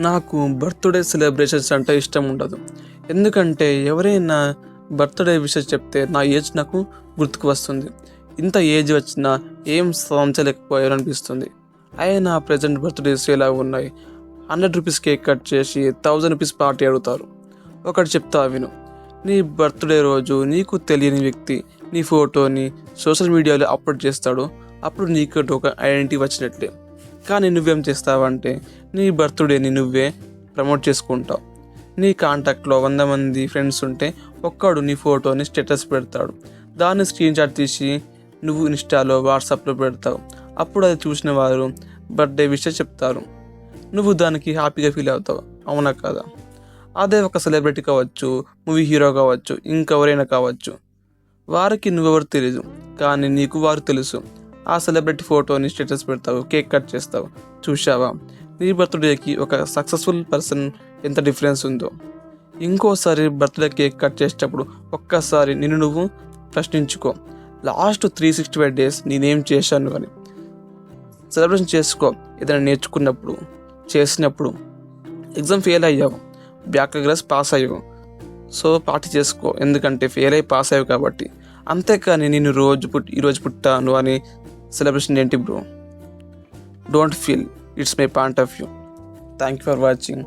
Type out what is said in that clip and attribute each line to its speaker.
Speaker 1: నాకు birthday celebrations అంటే ఇష్టం ఉండదు. ఎందుకంటే ఎవరైనా బర్త్డే విషెస్ చెప్తే నా ఏజ్ నాకు గుర్తుకు వస్తుంది. ఇంత ఏజ్ వచ్చినా ఏం సాధించలేకపోయారు అనిపిస్తుంది. అయినా ప్రజెంట్ బర్త్డేస్ ఎలా ఉన్నాయి. 100 రూపీస్ కేక్ కట్ చేసి 1000 రూపీస్ పార్టీ అడుగుతారు. ఒకటి చెప్తా విను. నీ బర్త్డే రోజు నీకు తెలియని వ్యక్తి నీ ఫోటోని సోషల్ మీడియాలో అప్లోడ్ చేస్తాడు. అప్పుడు నీకు ఒక ఐడెంటిటీ వచ్చినట్లే. కానీ నువ్వేం చేస్తావంటే నీ బర్త్డేని నువ్వే ప్రమోట్ చేసుకుంటావు. నీ కాంటాక్ట్లో 100 మంది ఫ్రెండ్స్ ఉంటే ఒక్కడు నీ ఫోటోని స్టేటస్ పెడతాడు. దాన్ని స్క్రీన్ షాట్ తీసి నువ్వు ఇన్స్టాలో వాట్సాప్లో పెడతావు. అప్పుడు అది చూసిన వారు బర్త్డే విషయం చెప్తారు. నువ్వు దానికి హ్యాపీగా ఫీల్ అవుతావు, అవునా కదా? అదే ఒక సెలబ్రిటీ కావచ్చు, మూవీ హీరో కావచ్చు, ఇంకెవరైనా కావచ్చు. వారికి నువ్వెవరు తెలీదు, కానీ నీకు వారు తెలుసు. ఆ సెలబ్రిటీ ఫోటోని స్టేటస్ పెడతావు, కేక్ కట్ చేస్తావు. చూశావా నీ బర్త్డేకి ఒక సక్సెస్ఫుల్ పర్సన్ ఎంత డిఫరెన్స్ ఉందో. ఇంకోసారి బర్త్డే కేక్ కట్ చేసేటప్పుడు ఒక్కసారి నిన్ను నువ్వు ప్రశ్నించుకో. లాస్ట్ 365 డేస్ నేనేం చేశాను అని సెలబ్రేషన్ చేసుకో. ఏదైనా నేర్చుకున్నప్పుడు, చేసినప్పుడు, ఎగ్జామ్ ఫెయిల్ అయ్యావు, బ్యాక్లాగ్స్ పాస్ అయ్యావు, సో పార్టీ చేసుకో. ఎందుకంటే ఫెయిల్ అయ్యి పాస్ అయ్యావు కాబట్టి. అంతేకాని నేను ఈరోజు పుట్టాను అని సెలబ్రేషన్ ఏంటి bro? Don't feel. It's my point of view. Thank you for watching.